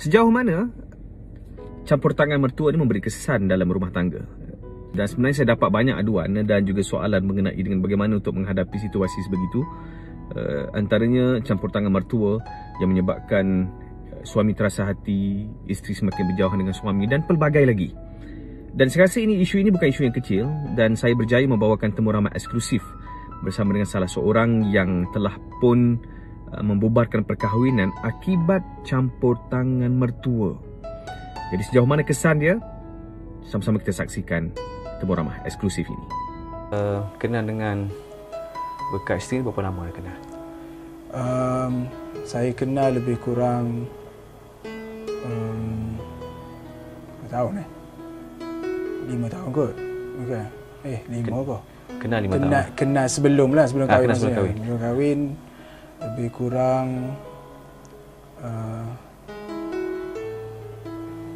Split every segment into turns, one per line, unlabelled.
Sejauh mana campur tangan mertua ni memberi kesan dalam rumah tangga? Dan sebenarnya saya dapat banyak aduan dan juga soalan mengenai dengan bagaimana untuk menghadapi situasi sebegitu. Antaranya campur tangan mertua yang menyebabkan suami terasa hati, isteri semakin berjauhan dengan suami dan pelbagai lagi. Dan saya rasa isu ini bukan isu yang kecil, dan saya berjaya membawakan temu ramai eksklusif bersama dengan salah seorang yang telah pun membubarkan perkahwinan akibat campur tangan mertua. Jadi sejauh mana kesan dia? Sama-sama kita saksikan temu ramah eksklusif ini.
Kenal dengan bekas isteri berapa lama dah kenal?
Saya kenal lebih kurang 5 tahun 5 tahun kot. Bukan. 5 ke?
Kenal 5 tahun.
Kenal sebelum kahwin.
Sebelum
kahwin lebih kurang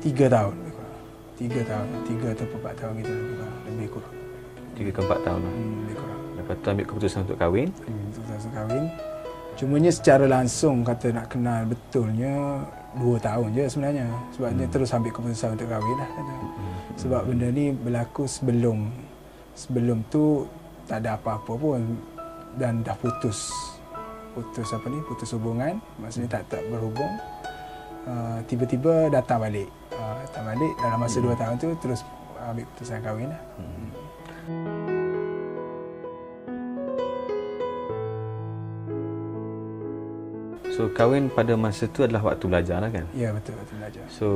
3 tahun. 3 atau 4 tahun gitu lebih kurang.
3 ke 4 tahun.
Lebih kurang.
Lepas tu ambil keputusan untuk kahwin.
Keputusan kahwin. Cumanya secara langsung kata nak kenal betulnya 2 tahun je sebenarnya. Sebabnya terus ambil keputusan untuk kahwin lah. Sebab benda ni berlaku sebelum tu tak ada apa-apa pun dan dah putus hubungan, maksudnya tak berhubung. Tiba-tiba datang balik dalam masa 2 tahun tu terus ambil keputusan kahwin lah.
So kahwin pada masa tu adalah waktu belajar lah kan?
Ya, betul, waktu belajar.
So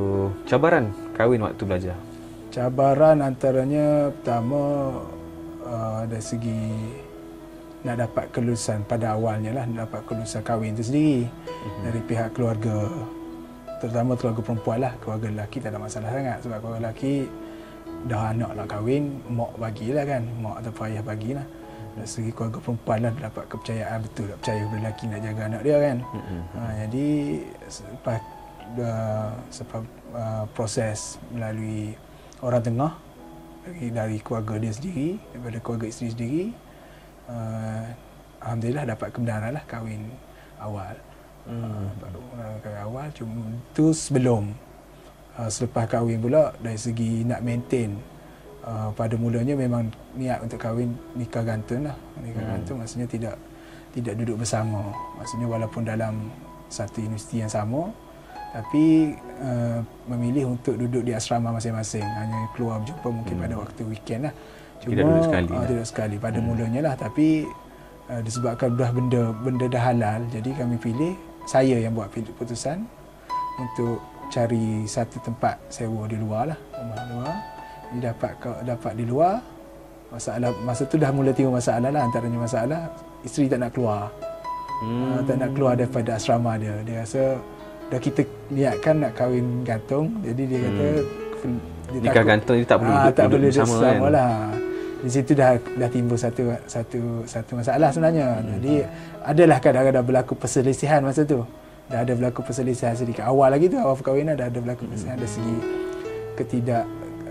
cabaran kahwin waktu belajar?
Cabaran antaranya pertama dari segi nak dapat kelulusan pada awalnya lah, nak dapat kelulusan kahwin tu sendiri dari pihak keluarga, terutama keluarga perempuan lah. Keluarga lelaki tak ada masalah sangat sebab keluarga lelaki dah anak nak kahwin, mak bagilah kan, mak atau ayah bagilah. Dari segi keluarga perempuan lah dapat kepercayaan, betul tak percaya kepada lelaki nak jaga anak dia kan. Jadi selepas proses melalui orang tengah dari keluarga dia sendiri, daripada keluarga isteri sendiri, alhamdulillah dapat kebenaran lah kahwin awal. Kahwin awal, cuma tu sebelum. Selepas kahwin pula dari segi nak maintain, pada mulanya memang niat untuk kahwin nikah gantung lah. Nikah gantung maksudnya tidak duduk bersama. Maksudnya walaupun dalam satu universiti yang sama, tapi memilih untuk duduk di asrama masing-masing. Hanya keluar berjumpa mungkin pada waktu weekend lah. Cuma
tidak duduk sekali.
Tidak sekali pada mulanya lah. Tapi disebabkan dah benda dah halal, jadi kami pilih, saya yang buat keputusan untuk cari satu tempat sewa di luar lah, rumah luar. Jadi dapat di luar. Masa tu dah mula timbul masalah lah. Antaranya masalah isteri tak nak keluar. Tak nak keluar daripada asrama dia. Dia rasa dah kita niatkan nak kahwin gantung, jadi dia kata dia
nikah gantung dia tak boleh duduk bersama kan?
Lah. Di situ dah timbul satu masalah sebenarnya. Jadi adalah kadang-kadang berlaku perselisihan masa tu. Dah ada berlaku perselisihan sedikit. Awal lagi tu, awal perkahwinan dah ada berlaku perselisihan dari segi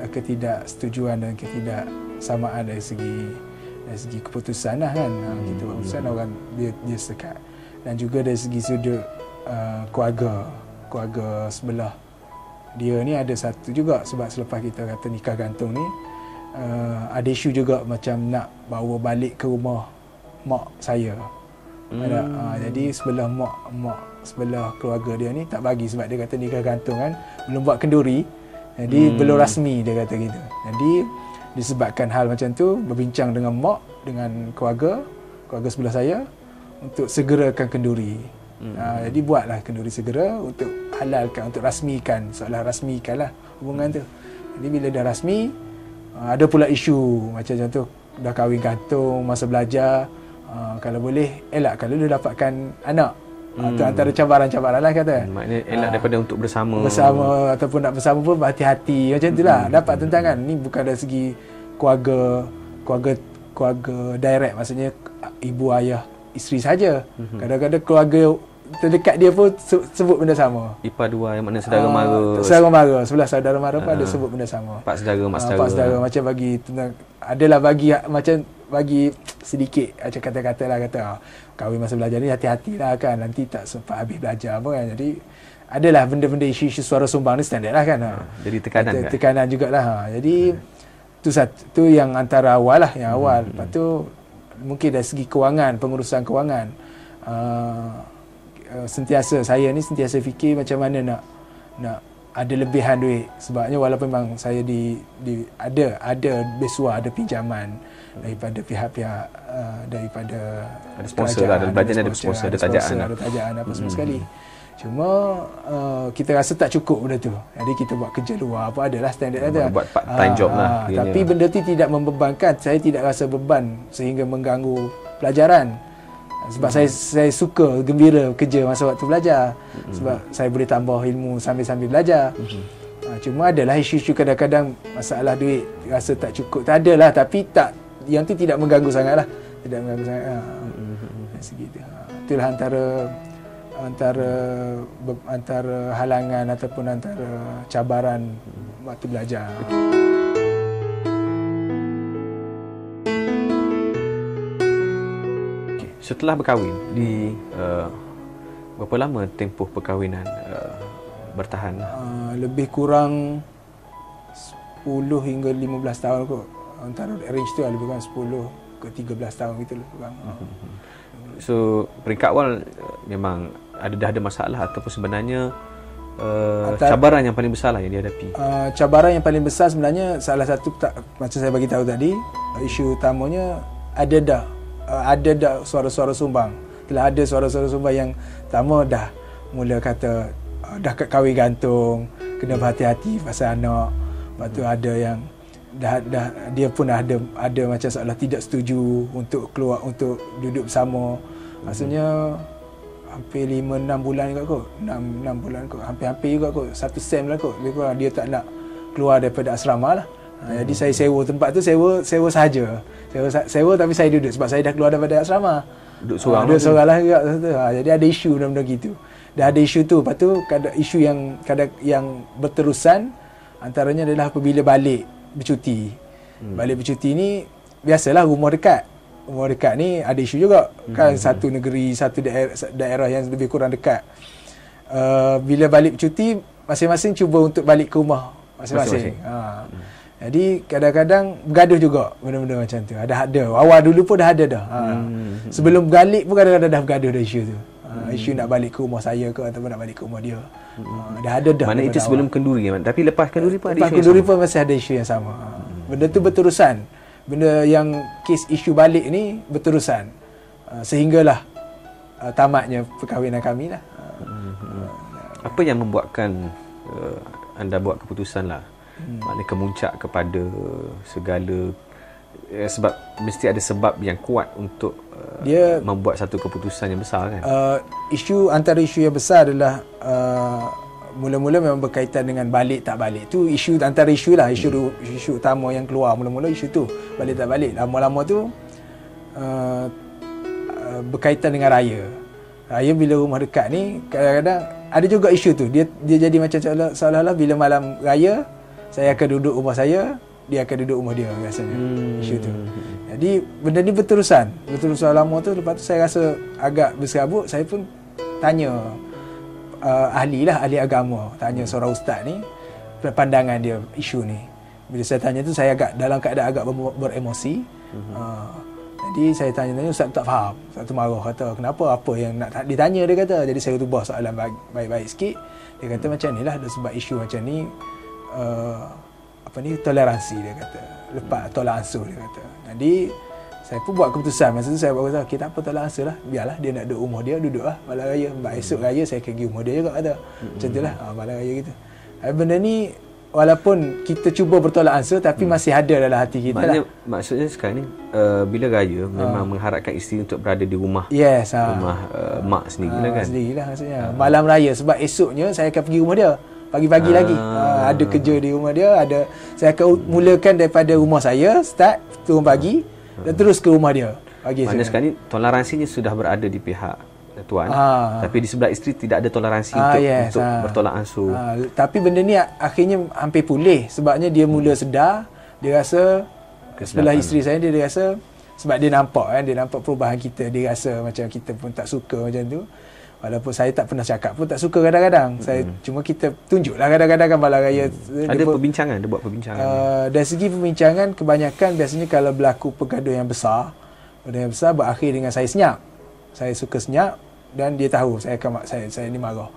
ketidaksetujuan dan ketidaksamaan dari segi keputusan lah kan. Kita buat keputusan, orang dia sekat. Dan juga dari segi sudut keluarga sebelah dia ni ada satu juga, sebab selepas kita kata nikah gantung ni ada isu juga macam nak bawa balik ke rumah mak saya. Jadi sebelah keluarga dia ni tak bagi, sebab dia kata nikah gantung kan belum buat kenduri, jadi belum rasmi, dia kata gitu. Jadi disebabkan hal macam tu, berbincang dengan mak, dengan keluarga sebelah saya untuk segerakan kenduri. Jadi buatlah kenduri segera untuk halalkan, untuk rasmikan, seolah rasmikan lah hubungan tu. Jadi bila dah rasmi, ada pula isu macam contoh dah kahwin gantung, masa belajar, kalau boleh elak kalau dia dapatkan anak. Itu antara cabaran-cabaran lah kata.
Maknanya elak daripada untuk bersama
ataupun nak bersama pun berhati-hati macam tu lah. Dapat tentangan. Ni bukan dari segi keluarga direct, maksudnya ibu ayah isteri saja. Kadang-kadang keluarga terdekat dia pun sebut benda sama.
Ipar dua yang mana saudara mara.
Saudara mara, sebelah saudara mara pun ada sebut benda sama.
Pak saudara, mak saudara.
Pak saudara macam bagi tentang, adalah bagi sedikit macam kata-kata lah, kata kahwin masa belajar ni hati-hati lah kan, nanti tak sempat habis belajar pun kan. Jadi adalah benda-benda isu-isu suara sumbang ni standard lah kan.
Jadi tekanan kan?
Tekanan jugalah. Jadi tu yang antara awal lah, yang awal. Lepas tu mungkin dari segi kewangan, pengurusan kewangan, saya ni sentiasa fikir macam mana nak ada lebihan duit. Sebabnya walaupun memang saya ada besuah, ada pinjaman daripada pihak-pihak, daripada
ada sponsor lah, ada belajar, ada sponsor, ada tajaan
apa semua sekali. Cuma kita rasa tak cukup benda tu. Jadi kita buat kerja luar apa adalah standard ada.
Buat part time job lah.
Tapi benda tu tidak membebankan. Saya tidak rasa beban sehingga mengganggu pelajaran. Sebab saya suka, gembira kerja masa waktu belajar. Sebab saya boleh tambah ilmu sambil-sambil belajar. Cuma adalah isu-isu kadang-kadang masalah duit rasa tak cukup. Tak adalah, tapi yang tu tidak mengganggu sangatlah. Tidak mengganggu sangat. Segitu. Itulah antara halangan ataupun antara cabaran waktu belajar.
Setelah berkahwin, berapa lama tempoh perkahwinan bertahan?
Lebih kurang 10 hingga 15 tahun kot. Antara range tu lebih kurang 10 ke 13 tahun gitu lebih kurang.
So peringkat awal memang dah ada masalah ataupun sebenarnya cabaran yang paling besar lah yang dihadapi?
Cabaran yang paling besar sebenarnya salah satu, macam saya bagi tahu tadi, isu utamanya ada dah suara-suara sumbang. Telah ada suara-suara sumbang yang pertama dah mula kata dah kahwin gantung, kena berhati-hati pasal anak. Lepas tu ada yang dah dia pun ada macam seolah tidak setuju untuk keluar, untuk duduk bersama. Maksudnya hampir 5-6 bulan juga kot. 6 bulan kot. Hampir juga kot. 1 sem lah kot. Lebih kurang dia tak nak keluar daripada asrama lah. Jadi saya sewa tempat tu, sewa sahaja. Sewa tapi saya duduk sebab saya dah keluar daripada asrama.
Duduk seorang
lah juga. Jadi ada isu benda-benda gitu. Dah ada isu tu. Lepas tu isu yang berterusan antaranya adalah apabila balik bercuti. Balik bercuti ni biasalah rumah dekat. Rumah dekat ni ada isu juga. Kan satu negeri, satu daerah yang lebih kurang dekat. Bila balik bercuti, masing-masing cuba untuk balik ke rumah masing-masing. Jadi kadang-kadang bergaduh juga benda-benda macam tu. Ada. Awal dulu pun dah ada dah. Sebelum balik pun kadang-kadang dah bergaduh dah isu tu. Isu nak balik ke rumah saya ke ataupun nak balik ke rumah dia. Dah ada dah.
Mana itu sebelum kenduri kan? Tapi lepas kenduri pun ada isu
yang sama. Lepas kenduri pun masih ada isu yang sama. Benda tu berterusan. Benda yang kes isu balik ni berterusan. Sehinggalah tamatnya perkahwinan kami lah.
Apa yang membuatkan anda buat keputusan lah? Maknanya kemuncak kepada segala, sebab mesti ada sebab yang kuat untuk dia membuat satu keputusan yang besar kan?
Antara isu yang besar adalah mula-mula memang berkaitan dengan balik tak balik. Tu isu antara isu lah, isu utama yang keluar mula-mula isu tu, balik tak balik. Lama-lama tu berkaitan dengan raya. Raya bila rumah dekat ni kadang-kadang ada juga isu tu. Dia jadi macam seolah-olah bila malam raya saya akan duduk rumah saya, dia akan duduk rumah dia biasanya. Isu tu. Jadi benda ni berterusan lama tu. Lepas tu saya rasa agak berserabut. Saya pun tanya ahli agama, tanya seorang ustaz ni pandangan dia isu ni. Bila saya tanya tu saya agak dalam keadaan agak beremosi. Jadi saya tanya ustaz tak faham. Ustaz tu marah, kata kenapa, apa yang nak ditanya, dia kata. Jadi saya ubah soalan baik-baik sikit. Dia kata macam ni lah, sebab isu macam ni toleransi, dia kata. Lepas tolak ansur, dia kata. Jadi saya pun buat keputusan. Masa tu saya buat keputusan, kita apa tolak ansur lah. Biarlah dia nak duduk rumah dia, duduk lah malam raya. Esok raya saya akan pergi rumah dia juga, kata. Macam tu lah, malam raya gitu. Benda ni walaupun kita cuba bertolak ansur, tapi masih ada dalam hati kita lah.
Maksudnya sekarang ni bila raya memang mengharapkan isteri untuk berada di rumah.
Yes,
rumah mak sendirilah kan.
Sendirilah maksudnya. Malam raya sebab esoknya saya akan pergi rumah dia. Pagi-pagi lagi ada kerja di rumah dia, saya akan mulakan daripada rumah saya, start turun pagi dan terus ke rumah dia pagi.
Maknanya sekarang ni toleransinya sudah berada di pihak tuan, tapi di sebelah isteri tidak ada toleransi untuk bertolak ansur.
Tapi benda ni akhirnya hampir pulih sebabnya dia mula sedar, dia rasa sebelah isteri saya dia rasa, sebab dia nampak perubahan kita, dia rasa macam kita pun tak suka macam tu. Walaupun saya tak pernah cakap pun, tak suka kadang-kadang. Saya cuma kita tunjuklah kadang-kadang kan malam raya.
Ada perbincangan, dia buat perbincangan.
Dari segi perbincangan, kebanyakan biasanya kalau berlaku pergaduhan yang besar, berakhir dengan saya senyap. Saya suka senyap dan dia tahu saya ni marah.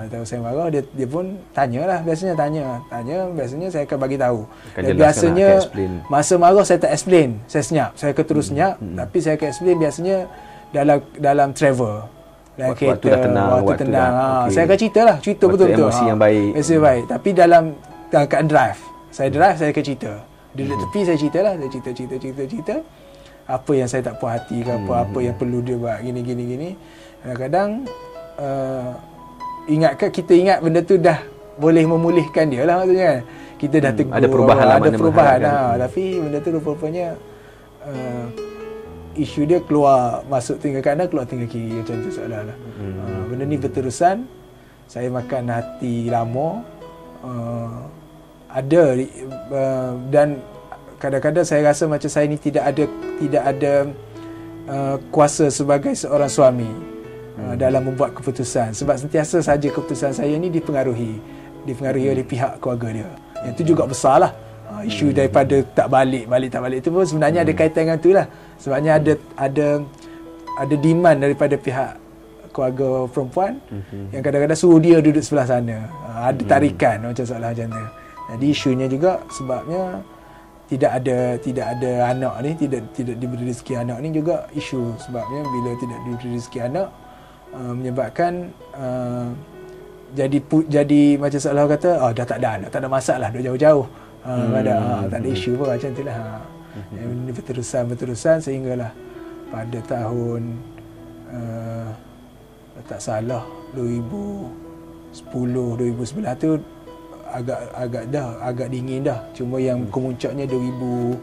Dia tahu saya marah, dia pun tanyalah, biasanya tanya biasanya saya akan bagi tahu. Dan biasanya masa marah saya tak explain, saya senyap, saya akan terus senyap, tapi saya akan explain biasanya dalam travel.
Waktu dah tenang,
waktu tenang. Saya akan cerita betul-betul.
Emosi yang baik.
Emosi baik. Tapi dalam keadaan drive, saya akan cerita. Duduk tepi saya ceritalah, saya cerita. Apa yang saya tak puas hati ke apa yang perlu dia buat gini. Kadang-kadang kita ingat benda tu dah boleh memulihkan dia lah maksudnya kan. Kita dah tegur,
ada perubahan
tapi benda tu rupanya isu dia masuk tinggal kanan, keluar tinggal kiri macam tu seolah-olah. Benda ni berterusan. Saya makan hati lama. Dan kadang-kadang saya rasa macam saya ni tidak ada kuasa sebagai seorang suami dalam membuat keputusan, sebab sentiasa saja keputusan saya ni dipengaruhi oleh pihak keluarga dia. Yang tu juga besarlah. Isu daripada tak balik tu pun sebenarnya ada kaitan dengan tu lah. Sebabnya ada demand daripada pihak keluarga perempuan yang kadang-kadang suruh dia duduk sebelah sana. Ada tarikan macam soalan macam tu. Jadi isunya juga sebabnya tidak ada anak ni, tidak diberi rezeki anak ni juga isu. Sebabnya bila tidak diberi rezeki anak menyebabkan jadi macam seolah kata dah tak ada anak, tak ada masalah, duduk jauh-jauh. Tak ada isu pun macam itulah. Ini berterusan sehinggalah pada tahun tak salah 2010 2011 tu agak dingin dah. Cuma yang kemuncaknya 2017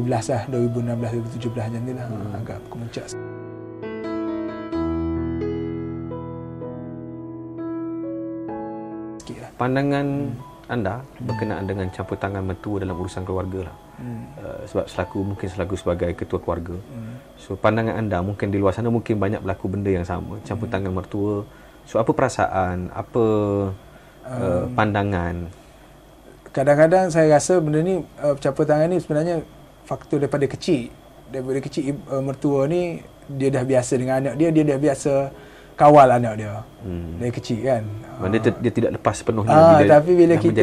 lah, 2016 2017 macam itulah. Agak kemuncak.
Pandangan anda berkenaan dengan campur tangan mertua dalam urusan keluarga lah. Sebab selaku sebagai ketua keluarga. So pandangan anda mungkin di luar sana mungkin banyak berlaku benda yang sama, campur tangan mertua. So apa perasaan, apa pandangan?
Kadang-kadang saya rasa benda ni campur tangan ni sebenarnya faktor daripada kecil. Mertua ni dia dah biasa dengan anak dia dah biasa kawal anak dia dari kecil kan.
Dia tidak lepas sepenuhnya
tapi bila kita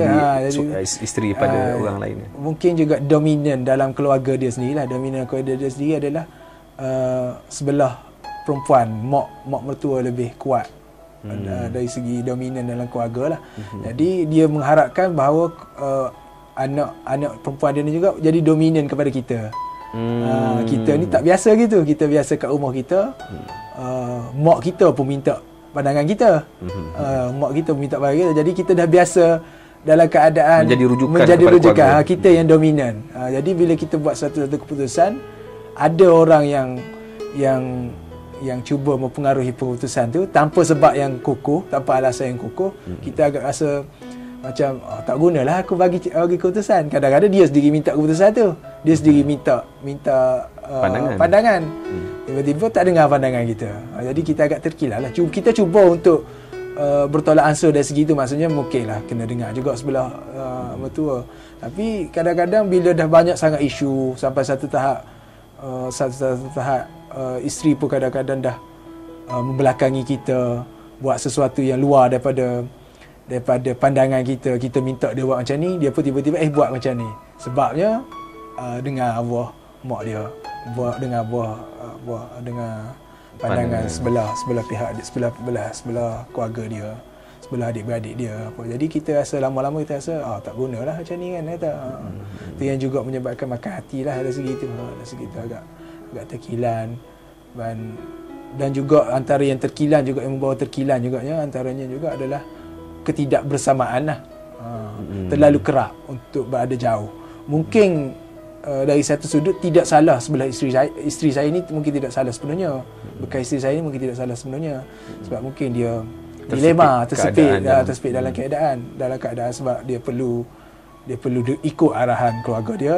isteri pada orang lain.
Mungkin juga dominan dalam keluarga dia sendiri lah. Dominan keluarga dia sendiri adalah sebelah perempuan, mak mertua lebih kuat dari segi dominan dalam keluarga lah. Jadi dia mengharapkan bahawa anak perempuan dia ni juga jadi dominan kepada kita. Kita ni tak biasa gitu. Kita biasa kat rumah kita, mak kita pun minta pandangan kita. Mak kita pun minta pandangan kita. Jadi kita dah biasa dalam keadaan menjadi rujukan. Kita yang dominan. Jadi bila kita buat satu keputusan, ada orang yang cuba mempengaruhi keputusan tu tanpa sebab yang kukuh, tanpa alasan yang kukuh, kita agak rasa macam tak gunalah aku bagi keputusan. Kadang-kadang dia sendiri minta keputusan tu. Dia sendiri minta pandangan. Tiba-tiba tak dengar pandangan kita. Jadi kita agak terkilat lah. Kita cuba untuk bertolak ansur dari segi tu. Maksudnya mungkin lah kena dengar juga sebelah mertua. Tapi kadang-kadang bila dah banyak sangat isu sampai satu tahap isteri pun kadang-kadang dah membelakangi kita, buat sesuatu yang luar daripada pandangan kita. Kita minta dia buat macam ni, dia pun tiba-tiba buat macam ni. Sebabnya dengar buah mak dia, dengar pandangan sebelah pihak dia, sebelah keluarga dia, sebelah adik-beradik dia apa. Jadi kita rasa lama-lama kita rasa tak gunalah macam ni kan kata. Itu yang juga menyebabkan makan hati lah dari segi itu. Dari segi itu agak terkilan. Dan juga antara yang terkilan juga, yang membawa terkilan juga antaranya juga adalah ketidakbersamaan lah. Terlalu kerap untuk berada jauh. Mungkin dari satu sudut tidak salah sebelah isteri saya ni mungkin tidak salah sepenuhnya. Bukan isteri saya ni mungkin tidak salah sepenuhnya. Sebab mungkin dia dilema, tersepit dalam keadaan sebab dia perlu ikut arahan keluarga dia.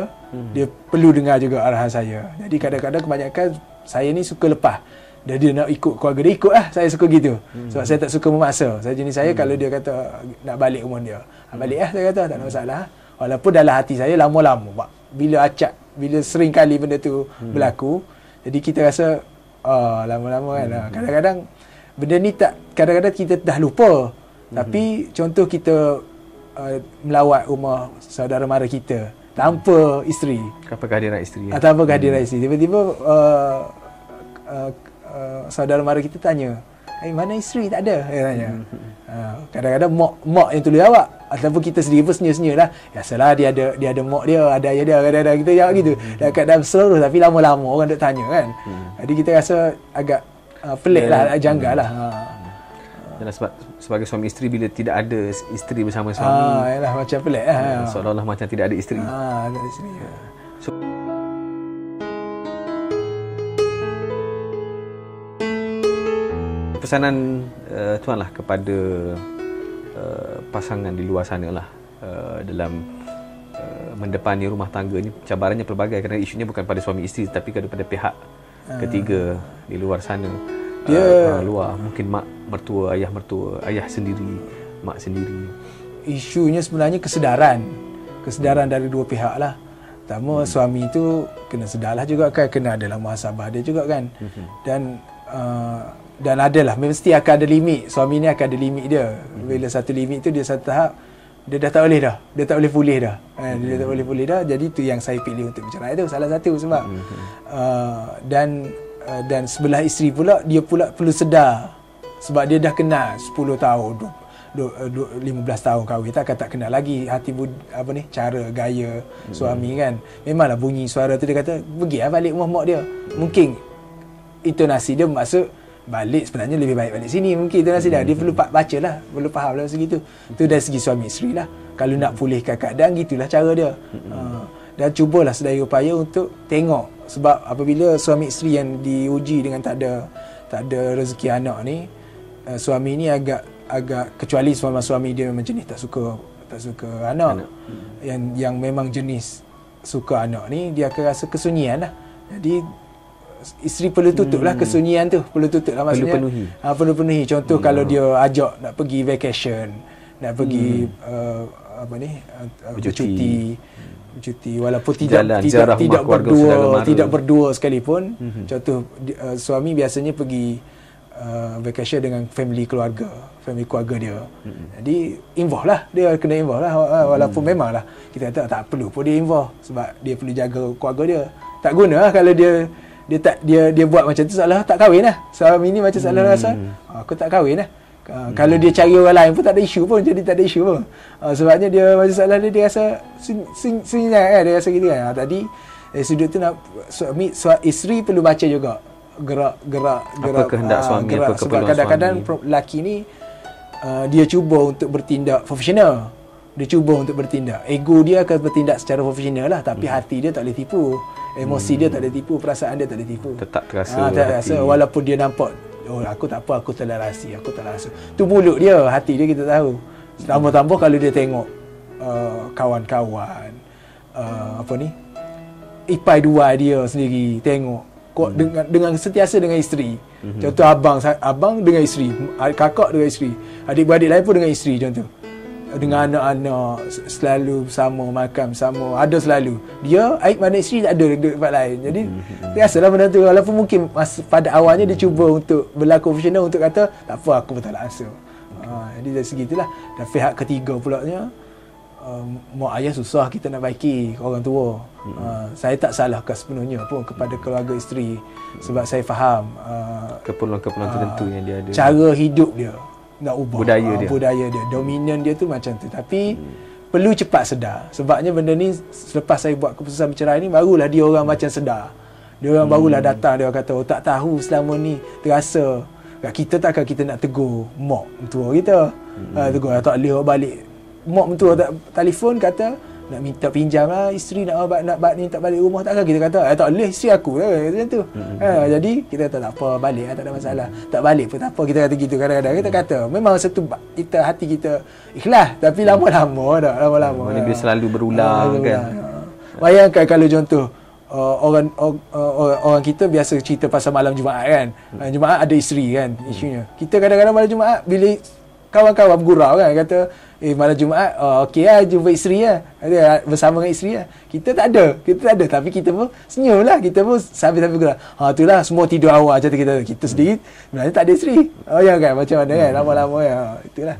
Dia perlu dengar juga arahan saya. Jadi kadang-kadang kebanyakan saya ni suka lepas. dia nak ikut keluarga dia, ikut lah. Saya suka gitu. Sebab saya tak suka memaksa. Saya jenis saya kalau dia kata nak balik rumah dia, balik lah, saya kata tak ada masalah. Walaupun dalam hati saya lama-lama bila sering kali benda tu berlaku, jadi kita rasa lama-lama kan. Kadang-kadang benda ni kadang-kadang kita dah lupa. Tapi contoh kita melawat rumah saudara mara kita tanpa isteri,
Tanpa kehadiran isteri.
tanpa kehadiran isteri, tiba-tiba saudara mara kita tanya, mana isteri? Tak ada, dia tanya. Kadang-kadang mak yang tulis jawab, ataupun kita sendiri pun senyum-senyum lah, ya salah, dia ada mak dia, ada ayah dia, kadang-kadang kita jawab gitu. Dekat dalam seluruh, tapi lama-lama orang duk tanya kan. Jadi kita rasa agak pelik lah, janggal lah.
Dan sebab sebagai suami isteri, bila tidak ada isteri bersama suami,
yalah, macam pelik lah.
seolah-olah macam tidak ada isteri.
Tak ada isteri.
Pesanan Tuan lah kepada pasangan di luar sana lah, dalam mendepani rumah tangga ni. Cabarannya pelbagai, kerana isunya bukan pada suami isteri, tapi kepada pihak ketiga di luar sana. Orang luar, mungkin mak mertua, ayah sendiri, mak sendiri.
Isunya sebenarnya kesedaran dari dua pihak lah. Pertama, suami tu kena sedarlah juga kan, kena adalah muhasabah dia juga kan. Dan adalah mesti akan ada limit. Suami ni akan ada limit dia. Bila satu limit tu, dia satu tahap dia dah tak boleh dah. Dia tak boleh pulih dah. Dia tak boleh pulih dah. Jadi tu yang saya pilih untuk bercerai tu, salah satu sebab dan sebelah isteri pula, dia pula perlu sedar sebab dia dah kenal 10 tahun 15 tahun kahwin, tak kenal lagi hati cara gaya suami kan. Memanglah bunyi suara tu, dia kata pergi lah balik rumah mak dia. Mungkin intonasi dia bermaksud balik, sebenarnya lebih baik balik sini, mungkin intonasi dia perlu baca lah, perlu faham lah segitu. Tu dari segi suami isteri lah. Kalau nak pulihkan keadaan, gitulah cara dia. Dan cubalah sedaya upaya untuk tengok, sebab apabila suami isteri yang diuji dengan tak ada rezeki anak ni, suami ni agak kecuali suami dia memang jenis tak suka anak. Yang memang jenis suka anak ni, dia akan rasa kesunyian lah. Jadi isteri perlu tutup lah kesunyian tu, perlu tutup lah, maksudnya perlu penuhi. Contoh kalau dia ajak nak pergi vacation, nak pergi bercuti walaupun tidak berdua sekalipun. Contoh suami biasanya pergi vacation dengan family keluarga dia. Jadi involve lah, dia kena involve lah, walaupun memanglah kita kata tak perlu pun dia involve sebab dia perlu jaga keluarga dia. Tak guna lah kalau dia buat macam tu, seolah tak kahwin lah. Suami ni macam seolah rasa aku tak kahwin lah. Kalau dia cari orang lain pun tak ada isu pun, jadi tak ada isu pun. Sebabnya dia macam seolah dia rasa sunyi kan, dia rasa gitu kan. Tadi sudut tu nak isteri perlu baca juga gerak
apa kehendak suami, apa keperluan
sebab kadang-kadang lelaki ni dia cuba untuk bertindak profesional, dia cuba untuk bertindak, ego dia akan bertindak secara profesional lah, tapi hati dia tak boleh tipu, emosi dia tak boleh tipu, perasaan dia tak boleh tipu,
tetap terasa
walaupun dia nampak aku tak apa, aku telah rasa tu mulut dia, hati dia kita tahu. Tambah-tambah kalau dia tengok kawan-kawan ipai dua dia sendiri tengok dengan sentiasa dengan isteri. Contoh abang dengan isteri, kakak dengan isteri, adik-beradik lain pun dengan isteri, contoh dengan anak-anak selalu sama makan sama, ada selalu dia aib mana isteri tak ada tempat lain. Jadi biasalah benda tu, walaupun mungkin pada awalnya dia cuba untuk berlaku profesional, untuk kata tak apa aku pun tak rasa. Jadi dari segitulah. Dan pihak ketiga pula nya, mak ayah susah kita nak baiki orang tua. Saya tak salahkan sepenuhnya pun kepada keluarga isteri, sebab saya faham
keperluan tertentu yang dia ada,
cara hidup dia nak ubah, budaya dia dominan dia tu macam tu. Tapi perlu cepat sedar, sebabnya benda ni selepas saya buat keputusan bercerai ni, barulah dia orang macam sedar. Dia orang barulah datang, dia orang kata tak tahu selama ni terasa kita takkan kita nak tegur mak mentua kita. Tegur tak boleh balik, mak mentua tak telefon kata nak minta pinjam lah, isteri nak minta balik rumah, takkan kita kata tak boleh, isteri aku lah macam tu. Jadi kita kata tak apa, balik lah, tak ada masalah, tak balik pun tak apa, kita kata gitu. Kadang-kadang kita kata memang satu hati kita ikhlas, tapi lama-lama
mana dia selalu berulang kan.
Bayangkan kalau contoh orang kita biasa cerita pasal malam Jumaat kan. Jumaat ada isteri kan isunya. Kita kadang-kadang malam Jumaat bila kawan-kawan bergurau kan kata malam Jumaat okey lah jumpa isteri lah, bersama dengan isteri lah. Kita tak ada tapi kita pun senyum lah, kita pun sambil-sambil gurau. Itulah semua tidur awal macam kita sendiri sebenarnya tak ada isteri. Ya kan, macam mana kan, lama-lama ya, itulah.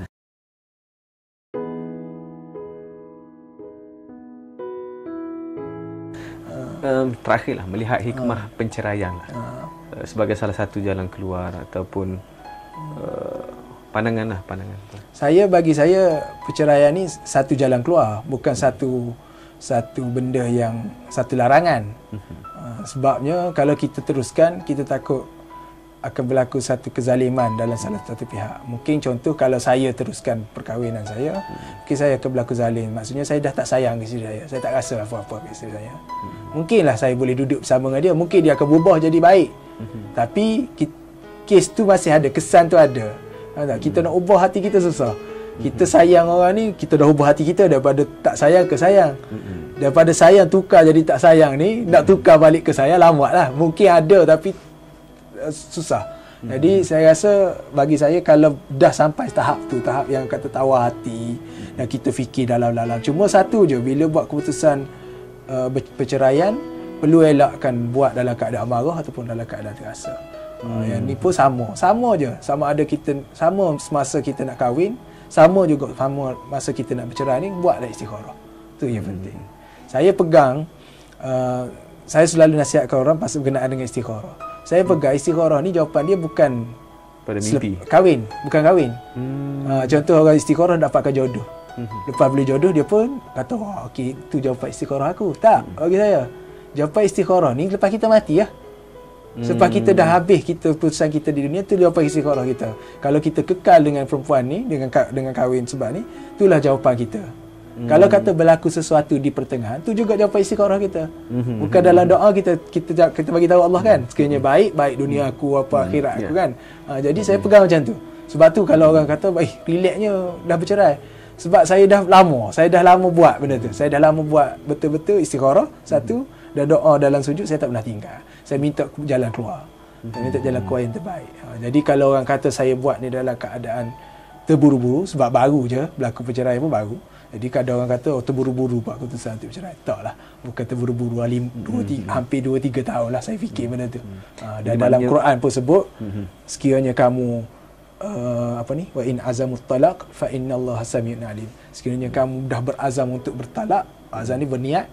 Terakhirlah, melihat hikmah penceraian lah, sebagai salah satu jalan keluar ataupun pandangan.
Bagi saya perceraian ni satu jalan keluar, bukan satu benda yang satu larangan. Sebabnya kalau kita teruskan, kita takut akan berlaku satu kezaliman dalam salah satu pihak. Mungkin contoh kalau saya teruskan perkahwinan saya, mungkin saya akan berlaku zalim. Maksudnya saya dah tak sayang ke isteri saya tak rasa apa-apa ke isteri saya. Mungkinlah saya boleh duduk bersama dengan dia, mungkin dia akan berubah jadi baik. Tapi kes tu masih ada, kesan tu ada. Kita nak ubah hati kita susah. Kita sayang orang ni, kita dah ubah hati kita daripada tak sayang ke sayang. Daripada sayang tukar jadi tak sayang ni, nak tukar balik ke sayang lambat lah. Mungkin ada tapi susah. Jadi saya rasa, bagi saya kalau dah sampai tahap tu, tahap yang kata tawar hati dan kita fikir dalam-dalam, cuma satu je, bila buat keputusan perceraian, perlu elakkan buat dalam keadaan marah ataupun dalam keadaan terasa. Yang ni pun sama je, sama ada kita, sama semasa kita nak kahwin, sama juga sama masa kita nak bercerai ni, buatlah istikharah. Tu yang penting. Saya pegang, saya selalu nasihatkan orang pasal berkenaan dengan istikharah. Saya pegang istikharah ni, jawapan dia bukan
pada mimpi,
bukan kahwin. Contoh orang istikharah dapatkan jodoh. Lepas beli jodoh, dia pun kata, okey, tu jawapan istikharah aku. Tak, bagi saya, jawapan istikharah ni lepas kita mati lah. Selepas kita dah habis keputusan kita di dunia, tu jawapan istikharah kita. Kalau kita kekal dengan perempuan ni, dengan kahwin sebab ni, itulah jawapan kita. Kalau kata berlaku sesuatu di pertengahan, tu juga jawapan istikharah kita. Bukan dalam doa kita bagi tahu Allah kan, sekiranya baik dunia aku, apa akhirat aku kan. Jadi saya pegang macam tu. Sebab tu kalau orang kata relaxnya dah bercerai, sebab saya dah lama buat benda tu. Saya dah lama buat betul-betul istikharah satu, dan doa dalam sujud saya tak pernah tinggal. Saya minta jalan keluar. Saya minta jalan keluar yang terbaik. Jadi kalau orang kata saya buat ni dalam keadaan terburu-buru, sebab baru je berlaku perceraian pun baru. Jadi kadang orang kata terburu-buru buat keputusan untuk bercerai. Taklah, bukan terburu-buru, hampir 2-3 tahun lah saya fikir benda tu. Dan dalam Quran pun sebut, sekiranya kamu wa in azamut talaq fa innallaha samiun alim. Sekiranya kamu dah berazam untuk bertalak, azam ni berniat,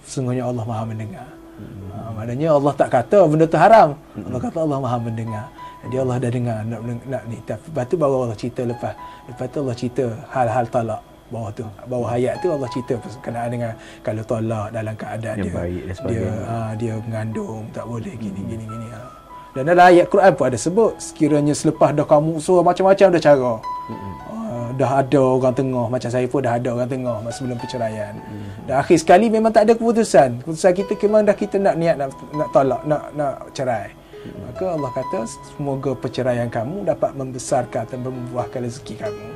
sesungguhnya Allah Maha mendengar. Maknanya Allah tak kata benda tu haram. Allah kata Allah Maha mendengar. Jadi Allah dah dengar nak ni. Lepas tu baru Allah cerita lepas tu Allah cerita hal-hal talak. Bawah ayat tu Allah cerita berkenaan dengan kalau tolak dalam keadaan dia mengandung, tak boleh gini. Dan dalam ayat Quran pun ada sebut, sekiranya selepas dah kamu macam-macam dah cara. Dah ada orang tengah, macam saya pun dah ada orang tengah sebelum perceraian. Dan akhir sekali memang tak ada keputusan kita memang dah kita nak niat nak tolak, nak cerai. Maka Allah kata semoga perceraian kamu dapat membesarkan dan membuahkan rezeki kamu.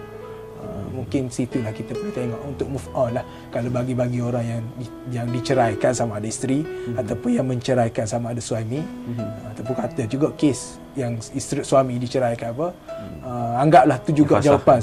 Mungkin situlah kita perlu tengok untuk move on lah. Kalau bagi orang yang diceraikan sama ada isteri, ataupun yang menceraikan sama ada suami, ataupun kata juga kes yang isteri suami diceraikan anggaplah tu juga jawapan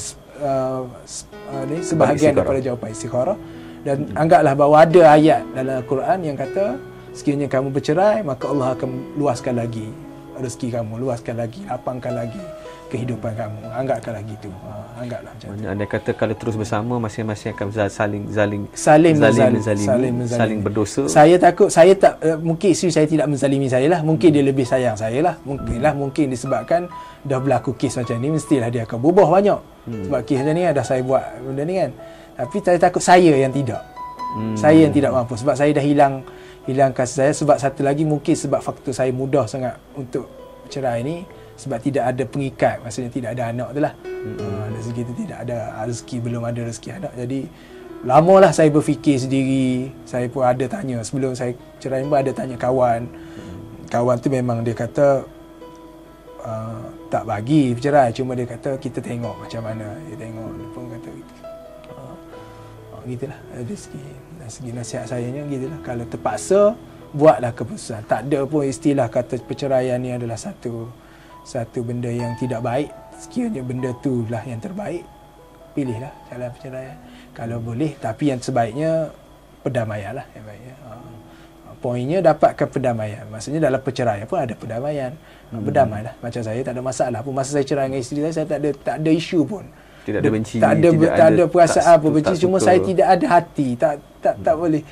sebahagian daripada jawapan istikharah. Dan anggaplah bahawa ada ayat dalam Al-Quran yang kata sekiranya kamu bercerai, maka Allah akan luaskan lagi rezeki kamu, luaskan lagi, lapangkan lagi kehidupan kamu. Anggaplah gitu. Anggaplah macam tu.
Anda kata kalau terus bersama, masing-masing akan saling berdosa.
Saya takut, mungkin isteri saya tidak menzalimi saya lah. Mungkin dia lebih sayang saya lah. Mungkin disebabkan dah berlaku kes macam ni, mestilah dia akan berubah banyak. Sebab kes macam ni dah saya buat benda ni kan. Tapi saya takut saya yang tidak. Saya yang tidak mampu. Sebab saya dah hilang kasih saya. Sebab satu lagi mungkin sebab faktor saya mudah sangat untuk bercerai ni, sebab tidak ada pengikat, maksudnya tidak ada anak tu lah. Dari segi tu tidak ada rezeki, belum ada rezeki anak. Jadi lamalah saya berfikir sendiri. Saya pun ada tanya, sebelum saya cerai pun ada tanya kawan tu, memang dia kata tak bagi bercerai, cuma dia kata kita tengok macam mana. Dia tengok, dia pun kata gitulah. Dari segi nasihat saya nya gitulah. Kalau terpaksa buatlah keputusan. Tak ada pun istilah kata perceraian ni adalah satu benda yang tidak baik. Sekiranya benda tu lah yang terbaik, pilihlah jalan perceraian kalau boleh. Tapi yang sebaiknya perdamaian lah yang baiknya. Poinnya dapatkan perdamaian. Maksudnya dalam perceraian pun ada perdamaian. Berdamailah. Macam saya tak ada masalah pun. Masa saya cerai dengan isteri saya tak ada isu pun.
Tidak ada benci,
tak ada perasaan apa benci, cuma saya tidak ada hati, tak boleh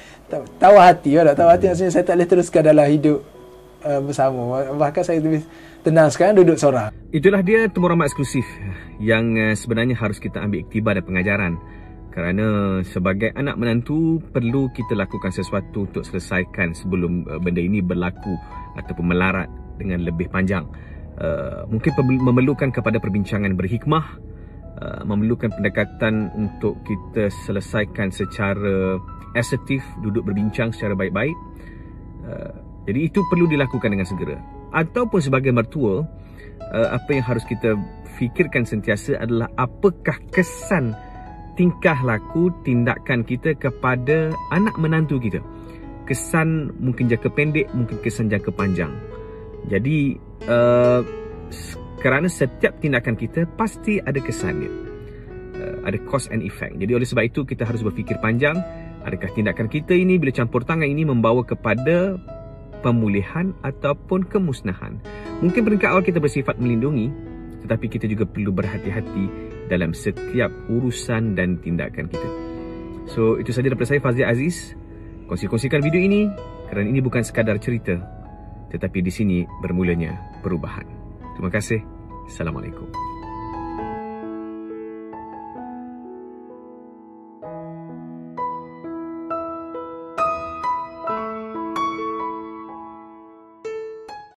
tahu hati, tahu hati maksudnya saya tak boleh teruskan dalam hidup bersama. Bahkan saya lebih tenang sekarang duduk seorang.
Itulah dia Temu Rahmat eksklusif yang sebenarnya harus kita ambil iktibar dan pengajaran. Kerana sebagai anak menantu perlu kita lakukan sesuatu untuk selesaikan sebelum benda ini berlaku ataupun melarat dengan lebih panjang. Mungkin memerlukan kepada perbincangan berhikmah, memerlukan pendekatan untuk kita selesaikan secara asertif, duduk berbincang secara baik-baik. Jadi itu perlu dilakukan dengan segera. Ataupun sebagai mertua, apa yang harus kita fikirkan sentiasa adalah apakah kesan tingkah laku, tindakan kita kepada anak menantu kita. Kesan mungkin jangka pendek, mungkin kesan jangka panjang. Jadi kerana setiap tindakan kita pasti ada kesannya, ada cause and effect. Jadi oleh sebab itu kita harus berfikir panjang. Adakah tindakan kita ini bila campur tangan ini membawa kepada pemulihan ataupun kemusnahan? Mungkin peringkat awal kita bersifat melindungi, tetapi kita juga perlu berhati-hati dalam setiap urusan dan tindakan kita. So itu sahaja daripada saya, Fazli Aziz. Kongsi-kongsikan video ini kerana ini bukan sekadar cerita, tetapi di sini bermulanya perubahan. Terima kasih. Assalamualaikum.